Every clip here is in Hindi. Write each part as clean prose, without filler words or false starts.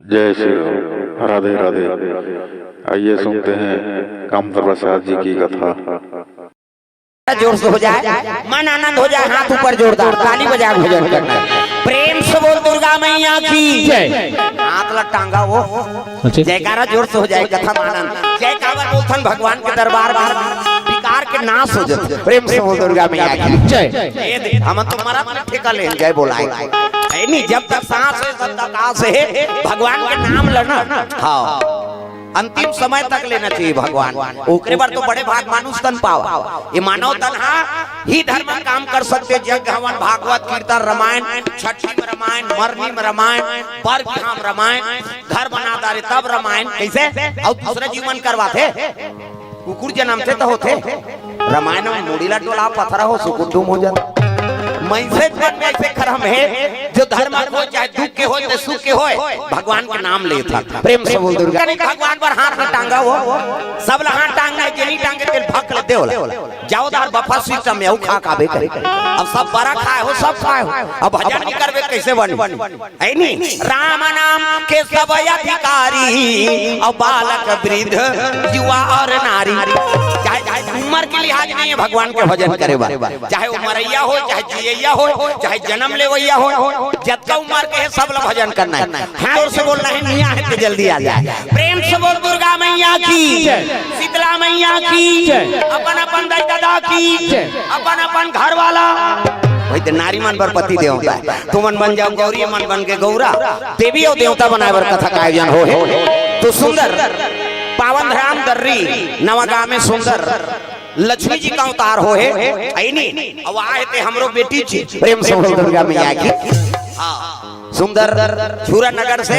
जय श्री राम। राधे राधे। आइए सुनते हैं कामधर प्रसाद जी की कथा। जोर से हो जाए, मन आनंद हो जाए, हाथ ऊपर जोरदार ताली बजा भजन करना। प्रेम से बोल दुर्गा मैया की जय। हाथ लग टांगा वो जयकारा जोर से हो जाए, कथा आनंद जय कावर बोलथन भगवान के दरबार में विकार के नाश हो जाए। प्रेम से बोल दुर्गा मैया की जय। हम तो मरा अपने ठेका ले जय बोलाए नहीं, जब तक सांस है तब तक आस है, भगवान के नाम लेना हाँ अंतिम समय तक लेना चाहिए भगवान। ओकरे बार तो बड़े भाग मानुष तन पावा, ये मानव तन ही धर्म काम कर सकते। जग हवन भागवत कीर्तन रामायण, छठी में रामायण, मरनी में रामायण, पर धाम रामायण, घर बना दारे तब रामायण कैसे और दूसरा जीवन करवाते। कुकुर जन्म थे तो होते रामायण में मुड़ीला टोला पथरा हो सुकुटुम हो जाता। मैसेज में ऐसे खरम है जो धर्म हो चाहे दुख के हो चाहे सुख के हो भगवान के नाम लेता। प्रेम से बोल दुर्गा भगवान पर हाथ न टांगा वो सब हाथ टांगना है, जेनी टांगे तेल भक लेते हो जाओ दार बफा सिस्टम में खा काबे करे। अब सब बड़ा खाए हो सब खाए हो, अब भजन नहीं करबे कैसे बन है नहीं। राम नाम के सब अधिकारी और बालक वृद्ध युवा और नारी, चाहे उम्र के लिहाज नहीं है भगवान के भजन करे बा, चाहे उमरैया हो चाहे जियैया हो चाहे जन्म लेवैया हो, जब उम्र के है सब लोग भजन करना है। जोर से बोलना है, मियां है तो जल्दी आ जाए। प्रेम से बोल दुर्गा मैया की, शीतला मैया की, अपन अपन दादा की, अपन अपन घर वाला वही तो नारी मन पर पति देवता है। तू मन बन जाओ गौरी, मन बन के गौरा, देवी और देवता बनाए बर कथा का आयोजन हो तो सुंदर पावन धाम दर्री नवागांव में सुंदर लक्ष्मी जी का अवतार हो है ऐनी अब आए थे हमरो बेटी जी। प्रेम से बोल दुर्गा मैया की सुंदर छुरा नगर से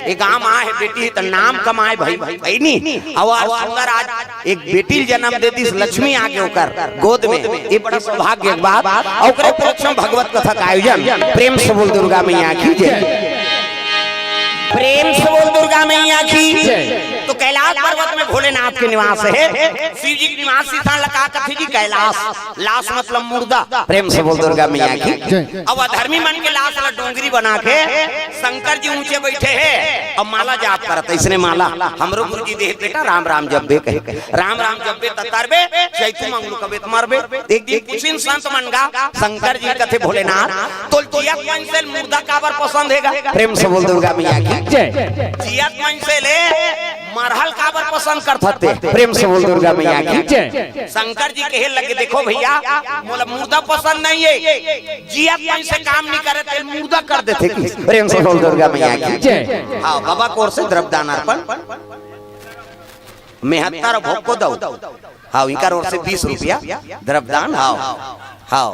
एक गांव आए है बेटी तो नाम कमाए भाई ऐनी अब सुंदर आज एक बेटी जन्म दे दी लक्ष्मी आगे होकर गोद में, ये बड़ा सौभाग्य की बात। और ओकरे उपलक्ष्य में भगवत कथा का आयोजन। प्रेम से बोल दुर्गा मैया की जय। प्रेम से बोल दुर्गा मैया की। तो कैलाश पर्वत में भोलेनाथ के निवास है, शिव जी के निवास स्थान लगा कथी जी कैलाश, लाश मतलब मुर्दा। प्रेम से बोल दुर्गा मैया की। अब अधर्मी मन के लाश वाला डोंगरी बना के शंकर जी ऊंचे बैठे हैं और माला जाप करते। इसने माला हमरो गुरु जी देह बेटा राम राम जब्बे कहे, राम राम जब्बे ततारबे चैतु मंगलू कबे तुम्हारे एक दिन कुछ संत मन गा शंकर जी कथे भोलेनाथ तो जियत मन से मुर्दा काबर पसंद हैगा। प्रेम से बोल दुर्गा मैया की जय। जियत मन से ले मरहल काबर पसंद करते। प्रेम से बोल दुर्गा मैया की जय। शंकर जी कहे लगे देखो भैया मोला मुर्दा पसंद नहीं है, जियत मन से काम नहीं करे तो मुर्दा कर देते। प्रेम से बोल दुर्गा मैया की जय। हाँ बाबा कोर से द्रव्यदान अर्पण 73 भोग को दो। हाँ इनका ओर से 20 रुपया द्रव्यदान। हाँ हाँ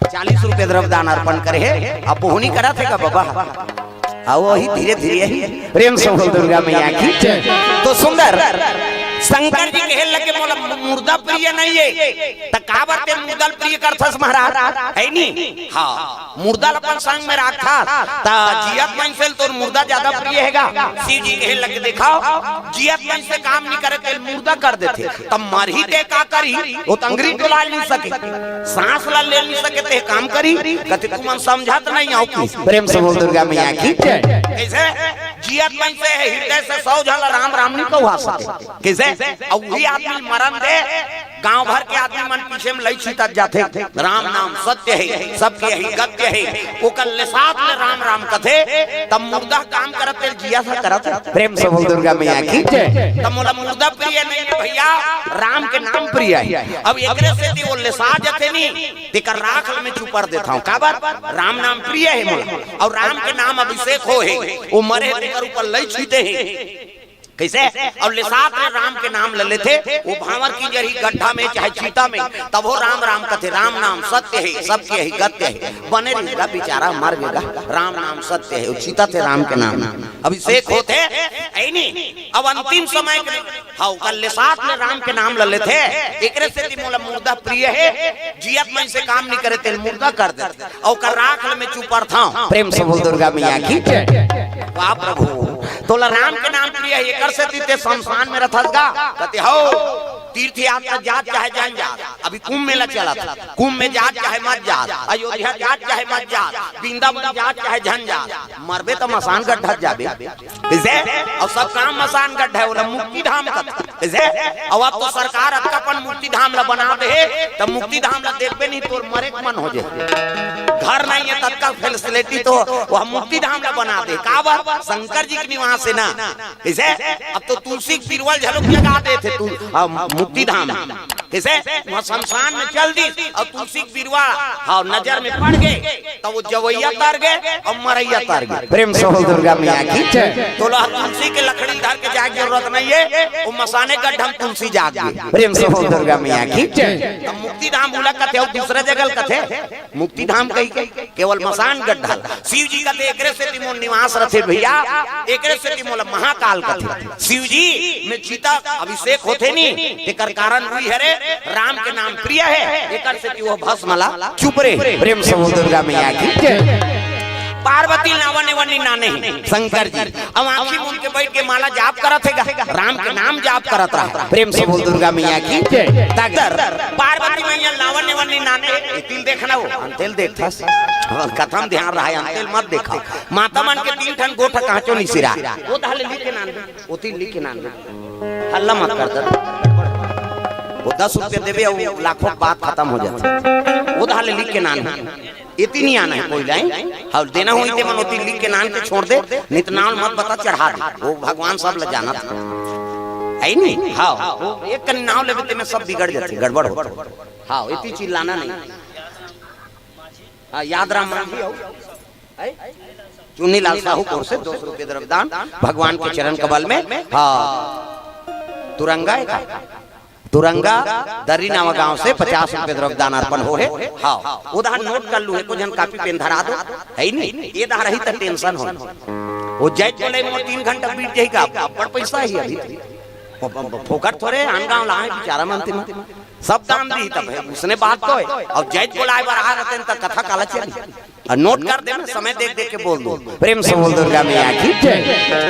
40 रुपया द्रव्यदान अर्पण करे है। अब पोहनी करा थे का बाबा आओ वही धीरे धीरे ही। प्रेम से बोल दुर्गा मैया की तो सुंदर शंकर जी कहे लगे मोला मुर्दा प्रिय नहीं है त काबर ते मुर्दा प्रिय करथस महाराज है नी। हाँ मुर्दा अपन संग में रखा त जियत मन से तो मुर्दा ज्यादा प्रिय हैगा। शिव जी कहे लगे दिखाओ जियत मन से काम नहीं करे तो मुर्दा कर देते तब मर ही के का करी वो तंगरी डोला नहीं सके, सांस ला ले नहीं सके ते काम करी कते तू मन समझत नहीं आओ की। प्रेम से बोल दुर्गा मैया की कैसे जियत मन से हृदय से 100 जन राम राम नहीं कहवा सके कैसे। और वही आदमी मरण दे गांव भर के आदमी मन पीछे में लई छिटत जाते। राम नाम सत्य है सबके ही गत्य है वो कल साथ में राम राम कथे तब मुर्दा काम करते जिया सा करत। प्रेम से बोल दुर्गा मैया की जय। तब मोला मुर्दा प्रिय नहीं है भैया, राम के नाम प्रिय है। अब एकरे से दी वो लेसा जते नी तेकर राखल में चुपर देता हूं काबर राम नाम प्रिय है मोला और राम के नाम अभिषेक हो है वो मरे तेकर ऊपर लई छीटे है कैसे। और लेसात में राम के नाम ले लेते वो भावर की जरी गड्ढा में चाहे चीता में तब वो राम राम कथे। राम नाम सत्य है सबके ही गत्य है बने रहेगा बेचारा मर गएगा। राम नाम सत्य है चीता थे राम के नाम अभिषेक होते ऐनी। अब अंतिम समय हाँ कल लेसात में राम के नाम ले लेते एकरे से मोला मुर्दा प्रिय है, जियत मन से काम नहीं करे तेल मुर्दा कर देते और कर राखल में चुपर था। प्रेम से बोल दुर्गा मैया की जय। वाह प्रभु तोला राम के नाम प्रिय है एकर से तीते शमशान में रथसगा कहते हो तीर्थ यात्रा जात चाहे जान जा। अभी कुंभ मेला चला था, कुंभ में जात चाहे मत जात, अयोध्या जात चाहे मत जात, वृंदावन जात चाहे झन जात, मरबे तो मसान गड्ढा जाबे इसे और सब काम मसान गड्ढा है वो मुक्ति धाम का इसे। और अब तो सरकार अपन मुक्ति धाम ला बना दे तब मुक्ति धाम ला देखबे नहीं तो मरे मन हो जाए। घर नहीं है तत्काल फैसिलिटी तो वह मुक्ति धाम ला बना दे काबर शंकर जी के निवास है ना इसे। अब तो तुलसी पिरवल झलक लगा दे थे तू मुक्ति धाम कैसे वहाँ शमशान में चल दी और तुलसी बिरवा हाँ नजर में पड़ गए तो वो जवैया तार गए और मरैया तार गए। प्रेम से बोल दुर्गा मैया की तो तुलसी के लकड़ी धर के जाए जरूरत नहीं है वो मसाने का ढंग तुलसी जाग गए। प्रेम से बोल दुर्गा मैया की तो मुक्ति धाम बोला कथे और दूसरा जगह कथे मुक्ति धाम कही केवल मसान गड्ढा। शिव जी का एकरे से तिमोल निवास रथे भैया एकरे से तिमोल महाकाल कथे। शिव जी में चीता अभिषेक होते नहीं तेकर कारण हुई है राम के नाम प्रिय है एकर से कि वो भस्मला चुप रे। प्रेम से दुर्गा मैया की पार्वती नावने वनी नाने शंकर जी अब आंखी मूंद के बैठ के माला जाप करत है राम के नाम जाप करत रहा। प्रेम से बोल दुर्गा मैया की ताकर पार्वती मैया नावने वनी नाने तिल देखना वो अंतेल देखता कथम ध्यान रहा है अंतेल मत देखा माता मन के तीन ठन गोठा कांचो नहीं सिरा वो धाले लिख के नान वो तीन लिख के नान हल्ला मत कर वो 10 रुपये देवे वो लाखों बात खत्म हो जाती वो धाले लिख के नान इतनी नहीं आना है कोई लाइन हाँ देना हुई थे मनोती लिख के नान के छोड़ दे नितनाल मत बता चढ़ा दे वो भगवान सब ले जाना था है नहीं। हाँ एक कन नाव लेते में सब बिगड़ जाते गड़बड़ हो हाँ इतनी चिल्लाना नहीं। हाँ याद राम चुन्नी लाल साहू कोर से 200 रुपये द्रव्यदान भगवान के चरण कमल में। हाँ तुरंगा दर्री नावा गांव से 50 रुपये द्रव्यदान अर्पण हो है। हाँ उधर नोट कर लू है को जन कापी पेन धरा दो है नहीं ये दा रही तो टेंशन हो वो जैत बोले 3 घंटा बीत जाएगा अपन पैसा ही अभी फोकट थोड़े अनगांव लाए बेचारा मनती में सब दाम दी तब उसने बात तो है और जैत बोलाए बार आ रहते तब कथा काला चली और नोट कर दे समय देख देख के बोल दो। प्रेम से बोल दुर्गा मैया की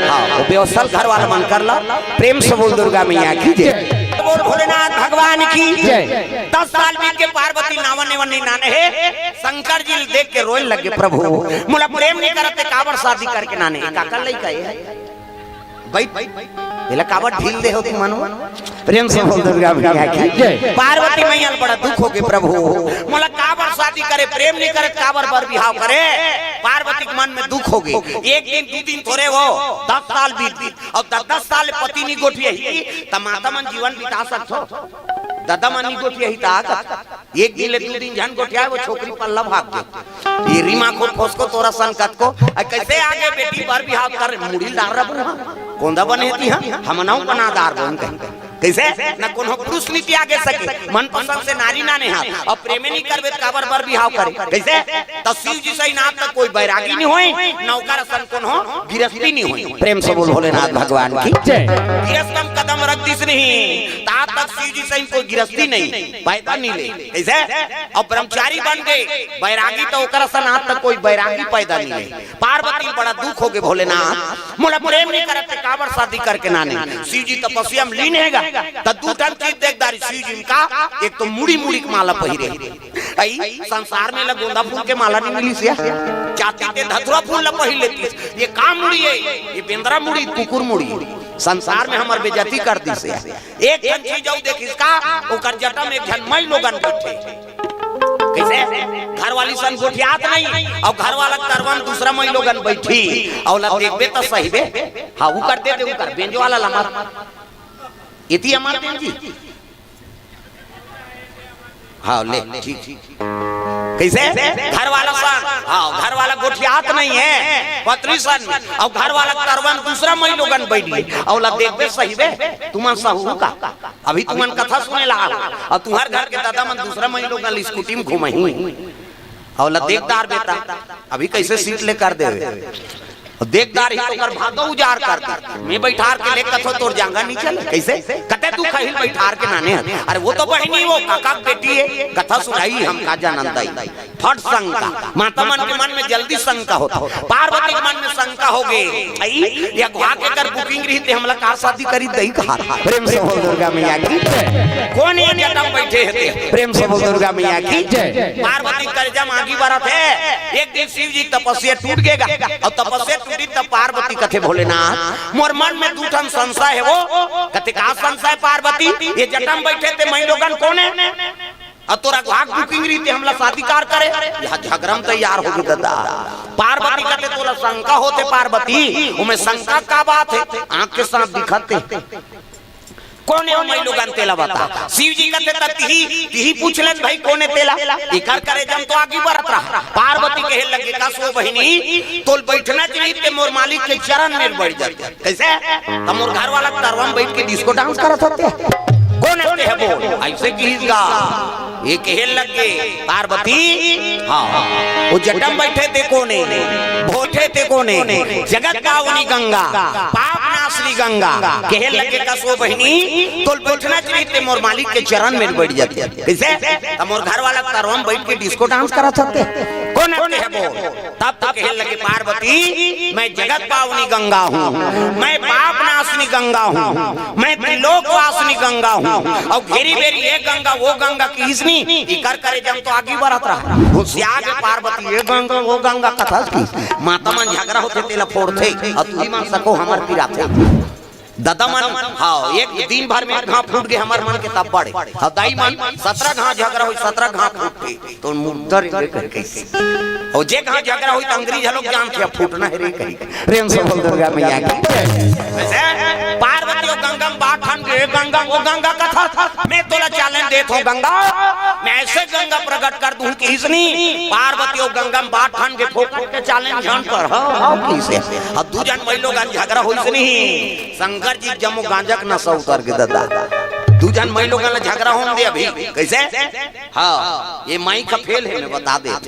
हाँ वो व्यवस्था घर वाला मन कर ला। प्रेम से बोल दुर्गा मैया की बोल भोलेनाथ भगवान की 10 साल बीत के पार्वती नावने वनी नाने है शंकर जी देख के रोए लगे प्रभु मुला प्रेम नहीं करते काबर शादी करके नाने काकर लई का बैठ काबर ढील दे हो तुम मनो। प्रेम से बोल दुर्गा मैया की पार्वती मैया बड़ा दुख हो गए प्रभु मोला काबर शादी करे प्रेम नहीं करे काबर बर बिहाव करे पार्वती के मन में दुख हो गई। एक दिन 2 दिन थोड़े वो 10 साल बीत और 10 साल पति नहीं गोठी त माता मन जीवन बिता सकथो दादा मनी गोठी ही ताकत एक दिन ले 2 दिन जन गोठिया वो छोकरी पल्ला भाग गए ये रीमा को फोसको तोरा संकट को कैसे आगे बेटी बार बिहाव कर मुड़ी डाल रहा कोंदा बने थी हम नाउ बनादार बोन कैसे न कोनो पुरुष नीति आगे सके मन पसंद से नारी ना नेहा और प्रेम नहीं करबे काबर बर बिहाव करे कैसे तो शिव जी से ना तक कोई बैरागी नहीं होई नौकर सन कोन हो गिरफ्ती नहीं होई। प्रेम से बोल भोलेनाथ भगवान की जय। गिरफ्तम कदम रख दिस नहीं ता तक शिव जी से कोई गिरफ्ती नहीं पैदा नहीं ले कैसे और ब्रह्मचारी बन गए बैरागी तो ओकर सन ना तक कोई बैरागी पैदा नहीं ले। पार्वती बड़ा दुख हो गए भोलेनाथ मोला प्रेम नहीं करते काबर शादी करके नाने शिव जी तपस्या में लीन हैगा त 2 टन चीज देखदारी शिव जी का एक तो मुड़ी मुड़ी की माला पहिरे आई संसार में गोंदा फूल के माला नहीं मिली से चाहती ते धतुरा फूल ला पहिर लेती ये काम मुड़ी है ये बेंद्रा मुड़ी कुकुर मुड़ी संसार में हमर बेइज्जती कर दी से एक जन चीज जाऊ देख इसका ओकर जटा में एक जन मई लोगन बैठे कैसे घर वाली सन गोठियात नहीं और घर वाला करवन दूसरा मई लोगन बैठी और ला देखबे त सही बे हां उ कर दे उ कर बेंजो वाला लमा इति अमर देव जी हाँ ले ठीक कैसे घर वाला सन हाँ घर वाला गोठियात नहीं है पत्री सन और घर वाला करवन दूसरा मई लोगन बैठी और ला देखबे सही बे तुमन सहू का अभी तुमन कथा सुने ला और तुम्हार घर के दादा मन दूसरा मई लोगन स्कूटी में घुमही और ला देखदार बेटा अभी कैसे सीट ले कर देवे देखदार ही तो कर भागो उजार कर मैं बैठार के ले कथो तोर जांगा नहीं चले कैसे कते तू कहिल बैठार के नाने अरे वो तो बहनी वो काका बेटी है कथा सुनाई हम का जानंदाई फट शंका माता मन के मन में जल्दी शंका होता पार्वती के मन में शंका हो गई आई या गुहा के कर बुकिंग रही थे हमला का शादी करी दई कहा प्रेम से बोल दुर्गा मैया की कौन ये जटम बैठे थे प्रेम से बोल दुर्गा मैया की पार्वती करजा मांगी बरत है एक दिन शिव जी तपस्या टूट गएगा और तपस्या टूटी तब पार्वती कथे भोलेनाथ मोर मन में दूठन संशय है वो कथे का संशय पार्वती ये जटम बैठे थे मैं लोगन कौन है और तोरा भाग बुकिंग रीते हमला शादी कार करे यह झगड़म तैयार हो गई दादा पार्वती कथे तोला शंका होते पार्वती उमे शंका का बात है आंख के साथ दिखते कौन है मैं लोगन तेला बता शिव जी कहते तही पूछलन भाई कौन है तेला इकर करे जम तो आगे बढ़त रहा पार्वती कहे लगे का सो बहिनी तोल बैठना चाहिए ते मोर मालिक के चरण में बैठ जाते कैसे त मोर घर वाला तरवम बैठ के डिस्को डांस करत होते कौन है बोल ऐसे कीगा ये कहे लगे पार्वती हां वो जटम बैठे थे कोने भोठे थे कोने जगत पावनी गंगा पाप नाशनी गंगा कहे लगे का सो बहिनी तोल बैठना चाहिए ते मोर मालिक के चरण में बैठ जाते कैसे त मोर घर वाला तरवम बैठ के डिस्को डांस करत होते कौन है बोल तब तो कहे लगे पार्वती मैं जगत पावनी गंगा हूँ मैं पाप नाशनी गंगा हूँ मैं त्रिलोक वासनी गंगा हूँ और घेरी बेरी ये गंगा वो गंगा किसनी इकर करे जम तो आगे बढ़त रहा होशियार पार्वती ये गंगा वो गंगा कथा की माता मन झगड़ा होते तेला फोड़ते और तू ही मान सको हमर पीरा थे दादा मन हाँ एक दिन भर में घाव फूट गए हमार मन के तब बड़े हाँ दाई मन 17 घाव झगड़ा हुई 17 घाव फूट गए तो मुद्दर कैसे और जे घाव झगड़ा हुई तो अंग्रेज लोग जानते फूटना है रे कहीं प्रेम से बोल दुर्गा मैया की वैसे पार्वती और गंगा बाठन गे गंगा वो गंगा कथा मैं तोला चैलेंज देता हूँ गंगा मैं ऐसे गंगा प्रकट कर दूं कि इसनी पार्वती और गंगा बाठन के फोक के चैलेंज जान पर हां कैसे अब दू जन मई लोग झगड़ा होई से नहीं शंकर जी जम्मू गांजा का नशा उतर के दादा दू जन मई लोग झगड़ा होने दे अभी कैसे हां ये माई का फेल है मैं बता दे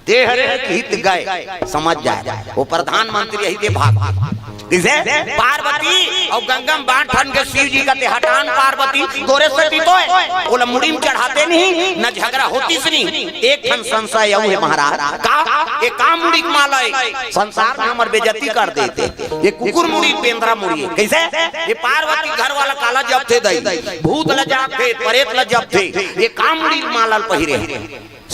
ते हरे हित गए समझ जाए वो प्रधानमंत्री यही के भाग किसे पार्वती और गंगम बांधन के शिव जी का हटान पार्वती तोरे से तो है बोला मुड़ी में चढ़ाते नहीं न झगड़ा होती से नहीं एक खन संशय यू है महाराज का ये काम मुड़ी माला है संसार में हमर बेइज्जती कर देते ये कुकुर मुड़ी पेंद्रा मुड़ी कैसे ये पार्वती घर वाला काला जब थे दई भूत लजाब थे प्रेत लजाब थे ये काम मुड़ी माला पहिरे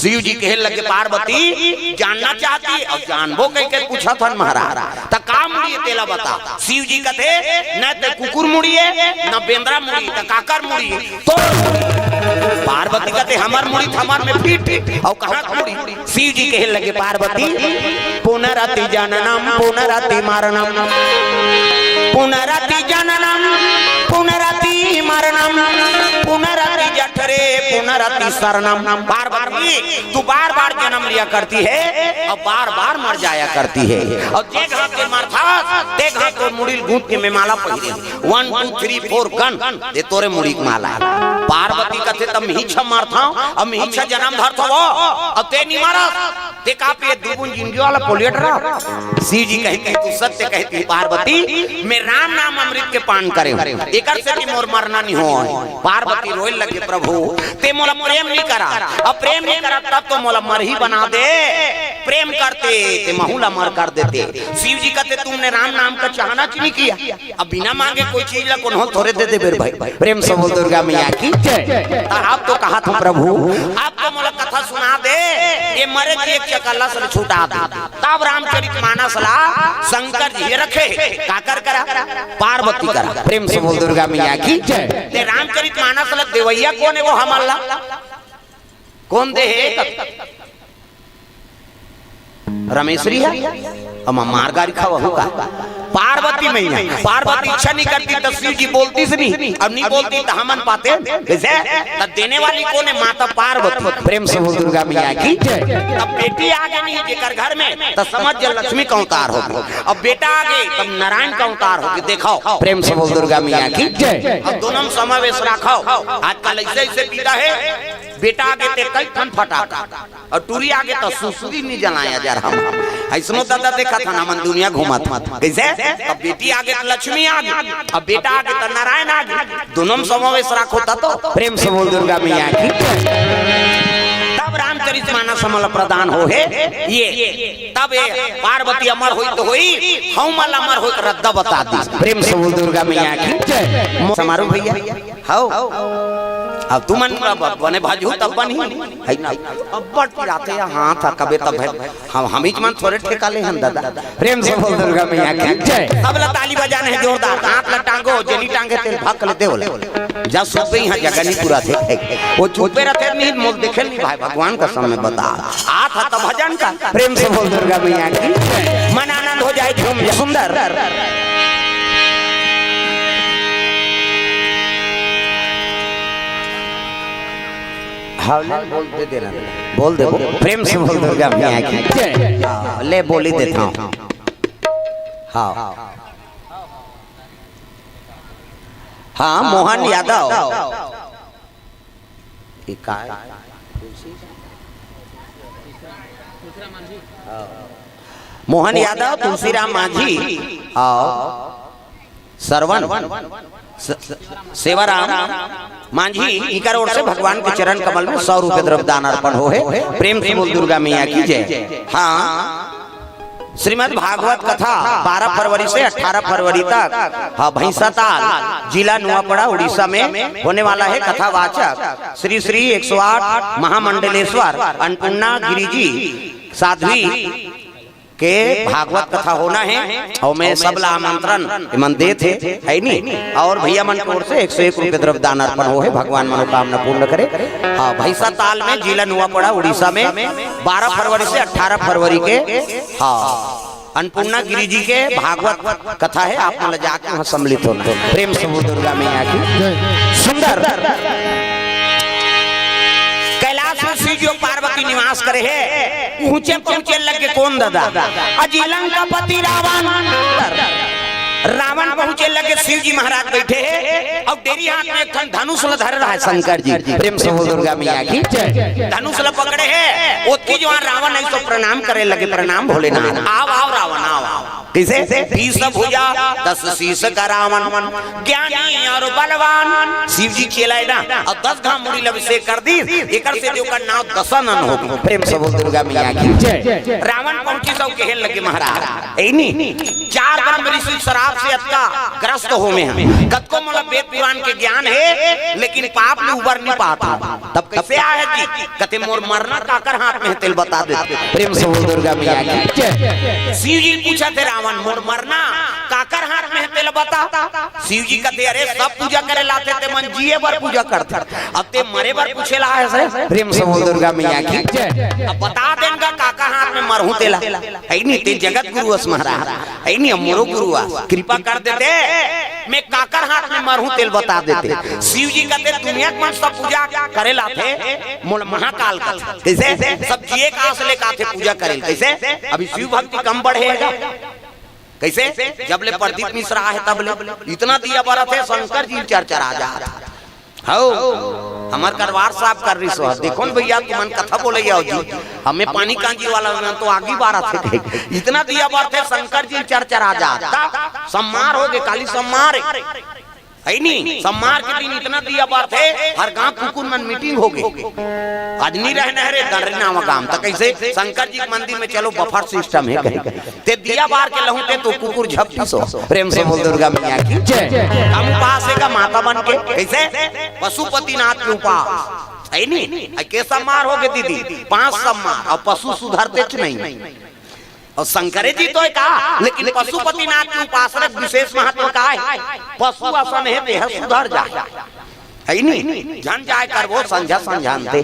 शिव जी कहे लगे पार्वती जानना चाहती है और जानबो कह के पूछा था महाराज त काम मुड़ी तेला बता शिव जी कहते न ते कुकुर मुड़ी है न बेंद्रा मुड़ी त काकर मुड़ी तो पार्वती कहते हमर मुड़ी थमर में पीट और कहां मुड़ी शिव जी कहे लगे पार्वती पुनरति जननम पुनरति मरणम पुनरति जननम पुनरति मरणम पुनरति जठरे पुनरति शरणम पार्वती तू बार बार जन्म लिया करती है और बार बार मर जाया करती है और देख हाथ के मारथा देख हाथ तो मुड़ी गूंथ के में माला पहिरे 1 2 3 4 गन ये तोरे मुड़ी की माला पार्वती कहते तब मीछा मारथा अब मीछा जन्म धरता वो अब ते नहीं मारा ते कापे दुगुन जिंदगी वाला पोलियट रहा शिव जी कहते तू सत्य कहती पार्वती मैं राम नाम अमृत के पान करे एकर से कि मोर मरना नहीं हो पार्वती रोए लगे प्रभु ते मोला प्रेम नहीं करा अब प्रेम नहीं करा तब तो मोला मर ही बना दे प्रेम करते ते महूला मर कर देते शिव जी कहते तुमने राम नाम का चाहना क्यों नहीं किया अब बिना मांगे कोई चीज ला कौन थोड़े दे दे मेरे भाई प्रेम से बोल दुर्गा मैया की जय आप तो कहा था प्रभु आपको मोला कथा सुना दे ये मरे जी एक चकल्ला से छुटा दे तब रामचरितमानस ला शंकर जी रखे काकर करा पार्वती करा प्रेम से बोल दुर्गा मैया की जय ते रामचरितमानस ला देवैया कौन है वो हमल्ला कौन दे है रमेश्वरी है अब मारगा लिखा हुआ होगा पार्वती मैया पार्वती इच्छा नहीं करती तो शिव जी बोलती से नहीं अब नहीं बोलती तो हमन पाते कैसे तब देने वाली कौन है माता पार्वती प्रेम से बोल दुर्गा मैया की अब बेटी आगे नहीं जेकर घर में तो समझ जा लक्ष्मी का अवतार होगा अब बेटा आगे तब नारायण का अवतार होगा देखो प्रेम से बोल दुर्गा मैया की अब दोनों समावेश रखो आजकल ऐसे ऐसे पीता है बेटा आगे ते कई ठन फटाका और टूरी आगे तो सुसुरी नहीं जलाया जा रहा हम ऐसनो दादा देखा था ना मन दुनिया घुमात कैसे अब बेटी आगे तो लक्ष्मी आगे अब बेटा आगे तो नारायण आगे दोनों में समावेश रखोता तो प्रेम से बोल दुर्गा मैया की तब रामचरितमानस समल प्रदान हो है ये तब पार्वती अमर हुई तो हुई हम अमर हो रद्दा बता दी प्रेम से बोल दुर्गा मैया की समारोह भैया हाउ अब तुम बने भाजू तब बनी है ना अब बट जाते हैं हां था कबे तब हम ही मन थोड़े ठेका ले हम दादा प्रेम से बोल दुर्गा मैया की जय अब ला ताली बजाने है जोरदार हाथ ला टांगो जनी टांगे तेल भाग ले देवले जा सुबह यहां जगह नहीं पूरा थे वो चुपे रहते नहीं मोल देखे नहीं भाई भगवान का समय बता आ था तब भजन का प्रेम से बोल दुर्गा मैया की मन आनंद हो जाए झूम सुंदर बोल दे बोल दे प्रेम से बोल दुर्गा मैया की ले बोली देता हूँ हाँ हाँ मोहन यादव मोहन यादव तुलसीराम मांझी और सरवन सेवाराम मांझी इकर ओर से भगवान के चरण कमल में 100 रुपए द्रव्य दान अर्पण हो है प्रेम से बोल दुर्गा मैया की जय हाँ श्रीमद् भागवत कथा 12 फरवरी से 18 फरवरी तक हाँ भैंसाताल जिला नुआपड़ा उड़ीसा में होने वाला है कथावाचक श्री श्री 108 महामंडलेश्वर अन्नपूर्णा गिरिजी साध्वी के भागवत कथा होना है और मैं सबला आमंत्रण मन दे थे है नहीं और भैया मन की ओर से 101 रुपए द्रव्य दान अर्पण हो है भगवान मनोकामना पूर्ण करे हाँ भैंसा ताल में जिला नुआपड़ा उड़ीसा में 12 फरवरी से 18 फरवरी के हाँ अन्नपूर्णा गिरी जी के भागवत कथा है आप मतलब जाके वहाँ सम्मिलित होना प्रेम से बोल दुर्गा मैया की सुंदर कैलाश में श्री जो पार्वती निवास करे है ऊंचे पहुंचे लगे कौन दादा अजिलंका पति रावण पहुंचे लगे शिव जी महाराज बैठे हैं और तेरी हाथ में एक धनुष धर रहा है शंकर जी प्रेम से बोल दुर्गा मैया की धनुष पकड़े है उसकी जो रावण है तो प्रणाम करे लगे प्रणाम भोलेनाथ आओ आओ रावण आओ आओ किसे 20 भुजा 10 शीश का रावण ज्ञानी और बलवान शिव जी खेलाए ना और 10 घाम मुड़ी अभिषेक कर दी एकर से जो का नाम दशानन हो गई प्रेम से बोल दुर्गा मैया की जय रावण पहुंची सब कहे लगे महाराज ए नी 4 बार ऋषि शराब से अटका ग्रस्त हो में हम कद को मतलब वेद पुराण के ज्ञान है लेकिन पाप में उबर नहीं पाता तब कैसे आया जी कहते मोर मरना काकर हाथ में तेल बता दे प्रेम से बोल दुर्गा मैया की जय शिव जी पूछा थे रावण मोर मरना काकर हाथ में तेल बता शिव जी कहते अरे सब पूजा करे लाते थे मन जिए बार पूजा करते अब ते मरे बार पूछे ला है प्रेम से बोल दुर्गा मैया की जय अब बता देंगा काका हाथ में मरहूं तेला है नहीं ते जगत गुरु अस महाराज है नहीं मोरो गुरु कृपा कर देते मैं काकर हाथ में मरहूं तेल बता देते शिव जी कहते दुनिया में सब पूजा करे लाते मोल महाकाल का कैसे सब जिए का असले का थे पूजा करे कैसे अभी शिव भक्ति कम बढ़ेगा कैसे जब ले प्रदीप मिश्रा है तब ले इतना दिया बड़ा थे शंकर जी चर्चा जा हाउ हमार करवार साहब कर रही सो देखो न भैया तुम कथा बोले आओ जी हमें पानी कांजी वाला तो आगे बारा थे इतना दिया बार थे शंकर जी चर्चा जा सम्मार हो गए काली सम्मार है नहीं सम्मार के दिन इतना दिया बार थे हर गांव कुकुर मन मीटिंग हो गई आज नहीं रहना है रे दरना गांव तक कैसे शंकर जी के मंदिर में चलो बफर सिस्टम है ते दिया बार के लहूटे तो कुकुर झपटी सो प्रेम से बोल दुर्गा मैया की जय हम उपास है का माता बन के कैसे पशुपतिनाथ के उपास है नहीं के सम्मार हो गए दीदी 5 सम्मार और पशु सुधरते नहीं और शंकरे जी तो कहा लेकिन पशुपतिनाथ की उपासना विशेष महत्व का है पशु आसन है देह सुधर जाए है नहीं जान जाए कर वो संझा समझानते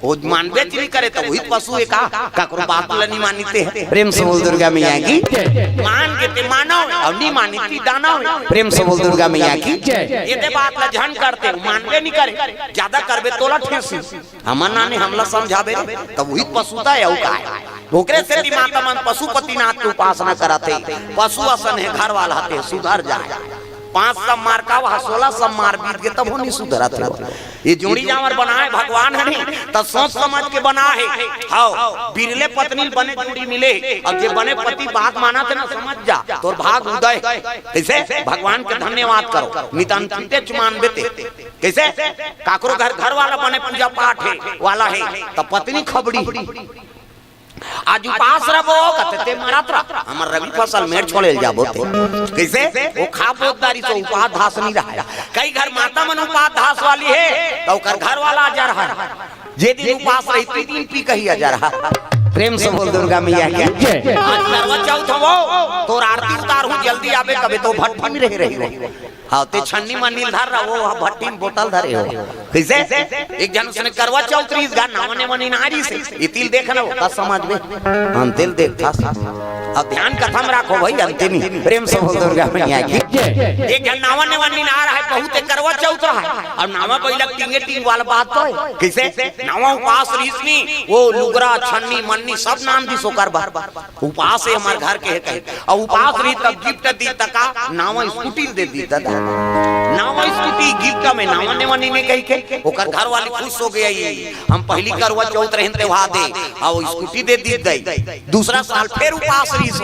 वो मानवे नहीं करे तो वही पशु है का ककरो बात नहीं मानते हैं प्रेम से बोल दुर्गा मैया की मान के ते मानो और नहीं मानती दानो प्रेम से बोल दुर्गा मैया की ये ते बात ला जहन करते मानवे नहीं करे ज्यादा करबे तोला ठेसी हमना ने हमला समझावे तब वही पशुता है का ओकरे से माता मन पशुपतिनाथ की उपासना कराते पशु आसन है घर वाला हते सुधर जाए 5 सब मार का वहाँ 16 सब मार बीत के तब नहीं सुधरा थे। ये जोड़ी जावर बना है भगवान है नहीं तब सोच समझ के बना है। हाँ बिरले पत्नी बने जोड़ी मिले अब जे बने पति बात माना थे ना समझ जा तोर भाग उदय कैसे भगवान के धन्यवाद करो नितांते चुमान बेते कैसे काकरो घर वाला बने पूजा पाठ है वाला है तब पत्नी खबड़ी आज उपास रहो कते मारत रह हमर रवि फसल मेड़ छोड़े जाबो थे कैसे वो खा पोतदारी से उपास धास नहीं रहा। कई घर माता मन उपास धास वाली है तो कर घर वाला जा रहा है जे दिन उपास रही दिन पी कही जा रहा। प्रेम से बोल दुर्गा मैया की आज करवा चौथ हो तो आरती उतार हूं जल्दी आवे कबे तो भट्टी में रही हाँ ते छन्नी में नील धर रहा वो भट्टी में बोतल धरे हो कैसे एक जन उसने करवा चौथ रीस गा नावने मनी नारी से ये तिल देखना होता समझ में हम तिल देखता अब ध्यान कथम रखो भाई अंतिम प्रेम से बोल दुर्गा मैया की एक जन नावने मनी ना रहा है बहुत करवा चौथ रहा है और नावा पहिला टिंगे टिंग वाला बात तो है कैसे नावा उपास रीसनी वो लुगरा छन्नी मन्नी सब नाम दी सोकर बार उपास है हमारे घर के है और उपास री तब गिफ्ट दी तका नावा स्कूटी दे दी दादा नावा स्कूटी गिफ्ट में नावा ने मनी ने कही के ओकर घर वाली खुश हो गई ये हम पहली करवा चौथ रहते वहां दे और स्कूटी दे दी दई दूसरा साल फिर उपास रीस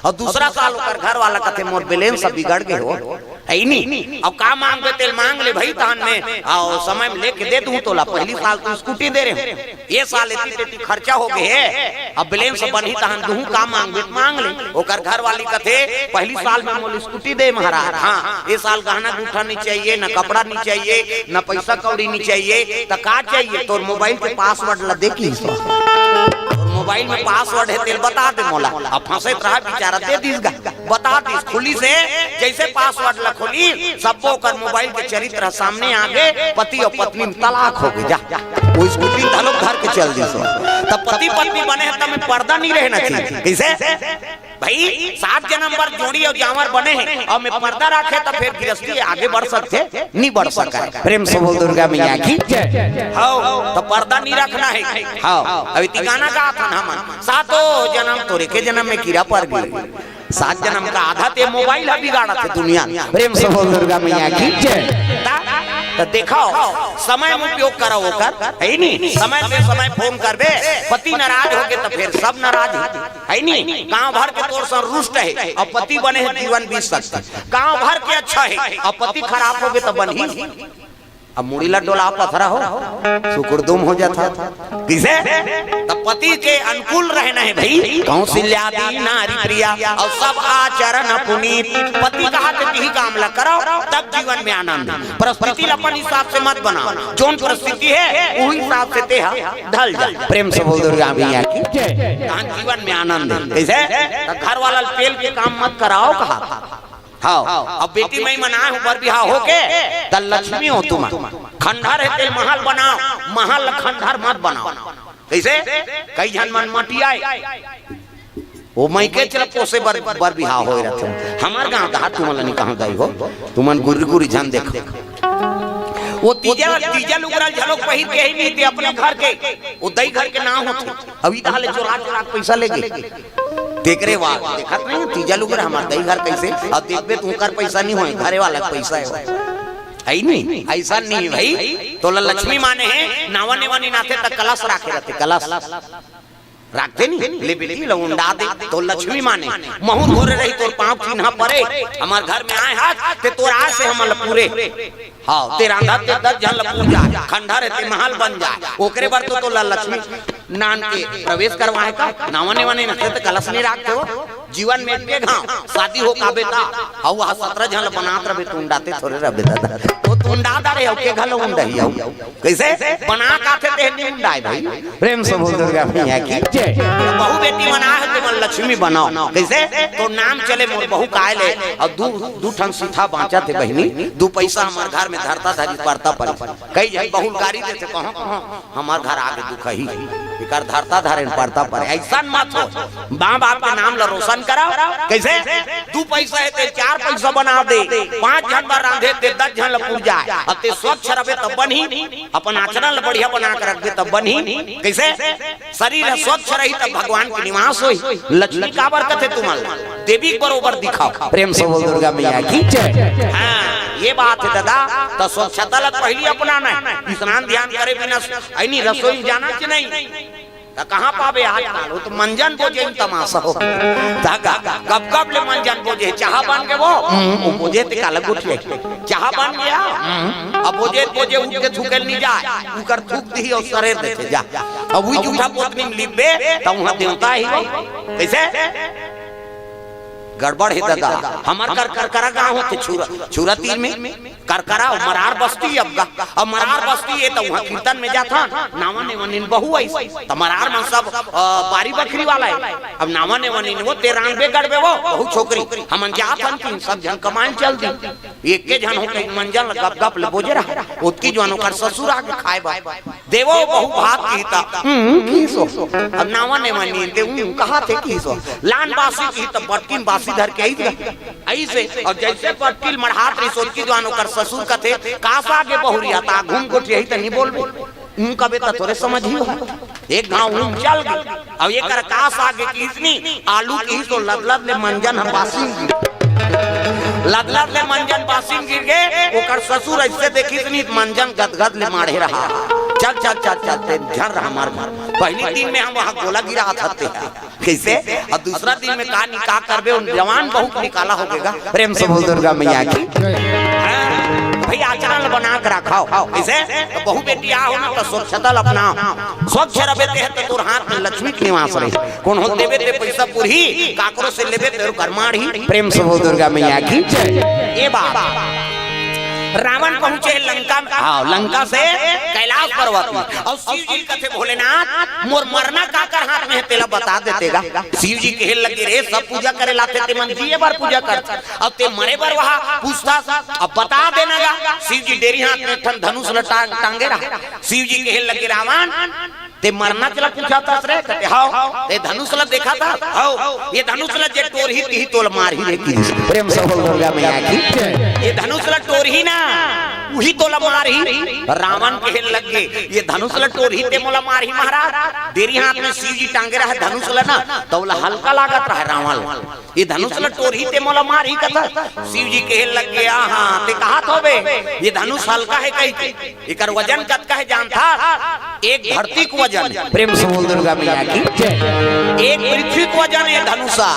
और दूसरा साल ओकर घर वाला कहते मोर बैलेंस सब बिगड़ गए हो है नहीं अब का मांग दे तेल मांग ले भाई तहन में और समय में लेके दे दूं तोला पहली साल तू स्कूटी दे रहे ये साल इतनी खर्चा हो गए है अब बैलेंस बनी तहन दूं का मांग दे मांग ले ओकर घर वाली कहते पहली साल में मोल स्कूटी दे महाराज हाँ ये साल गहना गुठा नहीं चाहिए न कपड़ा नहीं चाहिए न पैसा कौड़ी नहीं चाहिए तो का चाहिए तोर मोबाइल के पासवर्ड ला दे की मोबाइल में पासवर्ड है तेल बता दे मोला अब फंसे रहा बेचारा दे दिस बता दिस खुली से जैसे पासवर्ड ला खोली सबको कर मोबाइल के चरित्र सामने आगे पति और पत्नी में तलाक हो गई जा वो स्कूटी धलो घर के चल दी तब पति पत्नी बने हैं तब पर्दा नहीं रहना चाहिए कैसे भाई 7 जन्म पर जोड़ी और जावर बने हैं और मैं पर्दा रखे तो फिर गृहस्थी आगे बढ़ सकते नहीं बढ़ सका प्रेम से बोल दुर्गा मैया की हाँ तो पर्दा नहीं रखना है हाँ अभी ठिकाना का था हम 7 जन्म तोरे के जन्म में कीड़ा पड़ गई 7 जन्म का आधा ते मोबाइल है बिगाड़ा थे दुनिया प्रेम से बोल दुर्गा मैया की तो देखो समय में उपयोग करो कर है नहीं समय पे समय फोन करबे पति नाराज हो गए तो फिर सब नाराज है नहीं गांव भर के तोर सर रुष्ट है और पति बने हैं जीवन बीत सकता गांव भर के अच्छा है और पति खराब हो गए तो बन ही अब मुड़ीला डोला पथरा हो सुकुरदुम हो जाता किसे तब पति के अनुकूल रहना है भाई कौशल्यादि नारी प्रिया और सब आचरण पुनीत पति का हाथ ही काम ला करो तब जीवन में आनंद परिस्थिति अपन हिसाब से मत बनाओ जोन परिस्थिति है वही हिसाब से तेहा ढल जा प्रेम से बोल दुर्गा मैया की जीवन में आनंद कैसे घर वाला तेल के काम मत कराओ कहा हाँ अब बेटी मैं मना हूँ बर बिहार होके तल लक्ष्मी हो तुम खंडहर है तेल महल बनाओ महल खंडहर मत बनाओ कैसे कई जन मन मटिया वो मैं के चल पोसे बर बिहार हो रहते हमार गांव का तुम नहीं कहां गई हो तुमन गुरी गुरी जान देख वो तीजा लुगरा झलक पहिर के ही नहीं थे अपने घर के वो दई घर के ना होते अभी ताले चोरा पैसा ले गए देखरे वाह देखत नहीं तीजा लुगरा हमार दई घर कैसे अब देखबे तू कर पैसा नहीं होए घरे वाला पैसा है नहीं ऐसा नहीं भाई तो लक्ष्मी माने हैं नावने वानी नाथे तक कलश राखे रहते कलश रखते नहीं ले बेटी लौंडा दे तो लक्ष्मी माने महू घोरे रही तोर पांव चिन्ह परे हमार घर में आए हाथ ते तोर आज से हम पूरे हाँ तेरा ते 10 जन पूजा खंडहर ते महल बन जाए ओकरे बार तो लक्ष्मी नान के प्रवेश करवाए का नावने वाने न तो कलश नहीं रखते हो जीवन में के घाव शादी हो का बेटा हाउ वहां 17 जन बनात रहे तुंडाते थोड़े रहे बेटा तो तुंडा दारे हो के घलो उंडही हो कैसे बना का थे ते नहीं उंडाई भाई प्रेम से बोल दुर्गा मैया की जय बहु बेटी बना है तो लक्ष्मी बनाओ कैसे तो नाम चले मोर बहु काहे ले और दू ठन सीधा बांचा थे बहनी 2 पैसा हमार घर में धरता धरी पड़ता पर कई जन बहु गाड़ी देते कहां हमार घर आगे दुख ही इकर धरता धारे पड़ता पर ऐसा मत हो मां बाप के नाम ला रोशन दर्शन करा कैसे 2 पैसा है ते 4 पैसा बना दे 5 जन बार रांधे ते 10 जन लपूर जाए अब ते स्वच्छ रहे तब बनी अपन आचरण बढ़िया बना कर रख दे तब बनी कैसे शरीर स्वच्छ रही तब भगवान के निवास होई लक्ष्मी का बरकत है तुम्हारा देवी बरोबर दिखाओ प्रेम से बोल दुर्गा मैया की जय। हाँ ये बात है दादा तो स्वच्छता लग पहली अपनाना है स्नान ध्यान करे बिना ऐनी रसोई जाना कि नहीं तो कहाँ पावे आज काल तो मंजन बोझे तमाशा हो गप गप ले मंजन बोझे चाह बन के वो बोझे ते काल गुठिए चाह बन गया अब बोझे बोझे उठ के थूके नहीं जाए उकर थूक दी और शरीर देते जा अब वही जूठा पोतनी में लिबे तो वहां देवता ही कैसे गड़बड़ है दादा हमार करकरा गांव होते छुरा तीर में करकरा मरार बस्ती अब मरार बस्ती है तो वहाँ कीर्तन में जाता नावा ने वनिन बहु आई तो मरार में सब बारी बकरी वाला है अब नावा ने वनिन वो 93 गड़बे वो बहु छोकरी हम जात हन सब जन कमान चल दी एक के जन हो के मंजन गप गप ले बोझे रहा उसकी जवानों का ससुर आके खाए बा देवो बहु भात कीता कीसो अब नावा ने वनिन ते कहा थे कीसो लान बासी की तो बटकिन बासी धर के आई से और जैसे पटकिल मढ़ात रही सोच की जवानों कर ससुर का थे कास आगे बहुरिया ता घूम को यही तो नहीं बोल कबे तो थोड़े समझ ही हो एक गांव चल गई अब ये कर कास आगे की इतनी आलू की तो लदलद ले मंजन हम बासी लदलद ले मंजन बासी गिर गए ओकर ससुर ऐसे देखी इतनी मंजन गदगद ले मारे रहा चल चल चल चलते झर रहा मार पहली दिन में हम वहाँ गोला गिरा थते कैसे और दूसरा दिन में कहा निकाह करबे जवान बहुत निकाला हो गएगा प्रेम से बोल दुर्गा मैया की भाई आचरण बना कर रखाओ कैसे तो बहु बेटी आओ ना तो स्वच्छता अपनाओ स्वच्छ रहे तो तोर हाथ में लक्ष्मी के निवास रही कौन हो देवे ते पैसा पुरही काकरो से लेवे तेरो करमाड़ी प्रेम से बोल दुर्गा मैया की ये बात रावण पहुंचे लंका में लंका से कैलाश पर्वत में और शिव जी कहते भोलेनाथ मोर मरना काकर हाथ में है तेला बता देतेगा शिव जी कहे लगे रे सब पूजा करे लाते ते मन जी बार पूजा कर अब ते मरे बार वहां पूछता अब बता देना शिव जी डेरी हाथ में ठन धनुष लटा टांगे रहा शिव जी कहे लगे रावण ते मरना चला पूछा था रे कहते हां ते धनुष ला देखा था हां ये धनुष ला जे टोर ही तोल मार ही रे की प्रेम से बोल दुर्गा मैया की ये धनुष ला टोर ही ना वही तोला मार ही रावण कहे लग गए ये धनुष ला टोर ही ते मोला मार ही महाराज देरी हाथ में शिव जी टांगे रहा धनुष ला ना तोला हल्का लागत रहा रावण ये धनुष ला टोर ही ते मोला मार ही कथा शिव जी कहे लग गया हां ते कहा थोबे ये धनुष हल्का है कहीं एकर वजन कतका है जानता एक धरती को प्रेम से बोल दुर्गा मैया की एक पृथ्वी को वजन है धनुषा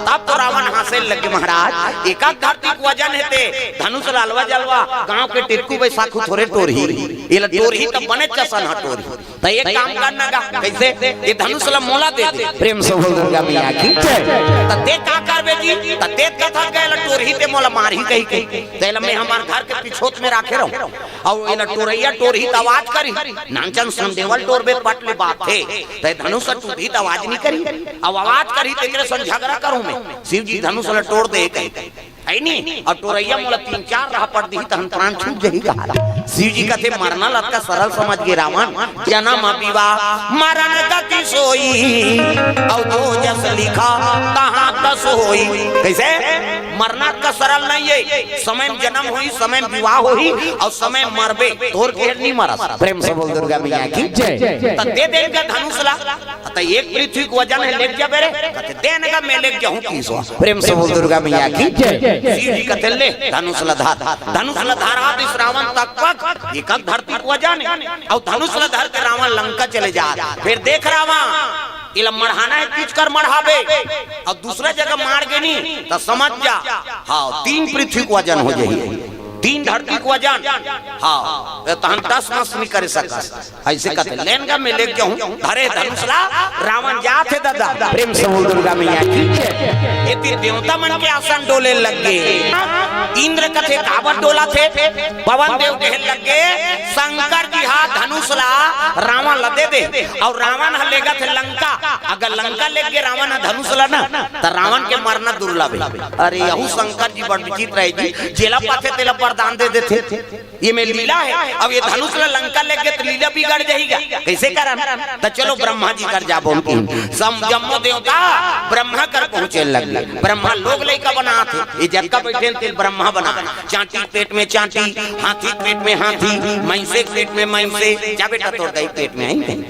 तब तो रावण हासिल लगे महाराज एक धरती को वजन है ते धनुष लालवा जलवा गांव के टिटकू बैसाखू थोड़े टोरही ये टोरही तो बने चसन हटोरी तो एक काम करना गा कैसे ये धनुष ला मोला दे दे प्रेम से बोल दुर्गा मैया की त ते का करबे जी त ते कथा गए टोरही ते मोला मार ही कही तेला मैं हमार घर के पिछोत में राखे रहूं और ये टोरैया टोरही त आवाज करी नानचन संदेवल टोरबे पटले बात है ते धनुष टूटी तो आवाज नहीं करी अब आवाज करी तेरे संग झगड़ा करूं मैं शिव जी धनुष ला तोड़ दे कही है नहीं और टोरैया मोला 3-4 रहा पड़ दी तहन प्राण छूट जही कहा शिव जी कहते मरना लत का सरल समझ गए रावण जन्म विवाह मरण गति सोई और जो जस लिखा कहां तस होई कैसे मरना का सरल नहीं है समय जन्म हुई समय विवाह हुई और समय मरबे तोर के नहीं मरा प्रेम से बोल दुर्गा मैया की जय त दे देगा धनुष ला त एक पृथ्वी को वजन है लेक जा बेरे कहते देने का मैं लेक जाऊं किसो प्रेम से बोल दुर्गा मैया की जय शिव जी कहते ले धनुष ला धारा इस रावण तक एक धरती को वजन और धनुष ला धर के रावण लंका चले जा फिर देख रावण इला मढ़ाना है किच कर मढ़ाबे और दूसरा जगह मार के नहीं तो समझ जा हाँ 3 पृथ्वी को वजन हो जाए 3 धरती को वजन हाँ तहन 10 मास नहीं कर सका ऐसे कहते लेनगा में लेके हूं धरे धनुषला रावण जाते दादा प्रेम से बोल दुर्गा मैया की ये देवता मन के आसन डोले लग गए इंद्र कथे कावट डोला थे पवन देव कहन लगे शंकर जी हा धनुष ला रावण लदे दे और रावण हा लेगा थे लंका अगर लंका ले गए रावण हा धनुष ला ना तो रावण के मरना दुर्लभ है। अरे यहू शंकर जी बड़ विचित्र है जी जेला पाथे तेला वरदान दे देते ये में लीला है। अब ये धनुष ला लंका ले गए तो लीला बिगड़ जाएगा कैसे करा तो चलो ब्रह्मा जी कर जाबो जम्मो देवता ब्रह्मा कर पहुंचे लगे ब्रह्मा लोग लइका बना थे ये जक्का बैठे थे ब्रह्मा बना चांटी पेट में चांटी हाथी पेट में हाथी मैंसे पेट में मैंसे जा बेटा तोड़ दई पेट में आई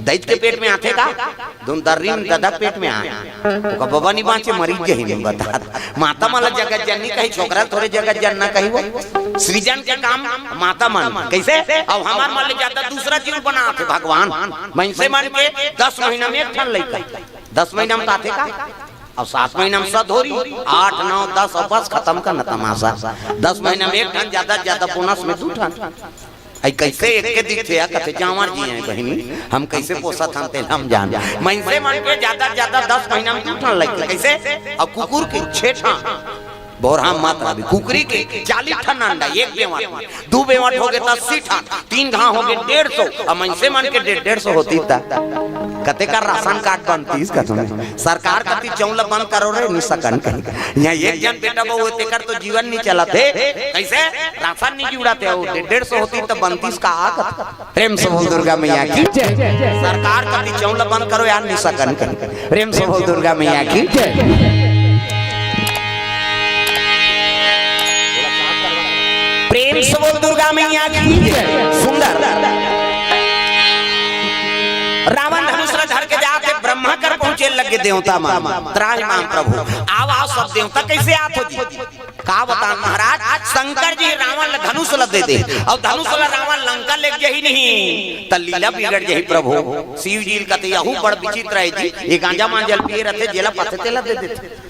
दैत के पेट में आते का दोन दर्रीन दादा पेट में आए तो बाबा नहीं बाँचे मरीज जही नहीं बता माता माला जगत जननी कही छोकरा थोड़े जगत जनना कही वो सृजन के काम माता मान कैसे अब हमार मान ले जाता दूसरा जीव बना थे भगवान मैंसे मान के 10 महीना में एक ठन लइका 10 महीना में आते का अब 7 महीना में सद हो रही 8 9 10 और बस खत्म का न तमाशा 10 महीना में एक ठन ज्यादा बोनस में 2 ठन कैसे एक के दिखते या कथे जावर जी हैं बहनी हम कैसे पोसा थानते हम जान मैंसे मान के ज्यादा 10 महीना में 2 ठन लगे कैसे अब कुकुर के 6 ठन बोरा मात्रा भी कुकरी के 40 ठन अंडा एक बेवाट 2 बेवाट हो गए 80 ठन 3 घा हो गए 150 अब मैंसे मान के 150 होती था कते का राशन कार्ड बनती इसका सरकार कति चौला बंद करो रे नहीं सकन यहाँ एक जन बेटा बहु तेकर तो जीवन नहीं चला थे कैसे राशन नहीं जुड़ाते हो 150 होती तो 32 का आगत प्रेम से बोल दुर्गा मैया की सरकार कति चौला बंद करो यार नहीं सकन प्रेम से बोल दुर्गा मैया की प्रेम से बोल दुर्गा मैया की सुंदर रावण धनुष धर के जाके ब्रह्मा कर पहुंचे लगे देवता मान त्राहि मान प्रभु आओ सब देवता कैसे आत हो जी का बता महाराज शंकर जी रावण धनुष ल दे दे और धनुष ला रावण लंका ले गई नहीं त लीला बिगड़ जाई प्रभु शिव जी कहते यहू बड़ विचित्र है जी ये गांजा मांजल पिए रहते जेला पथे तेला दे देते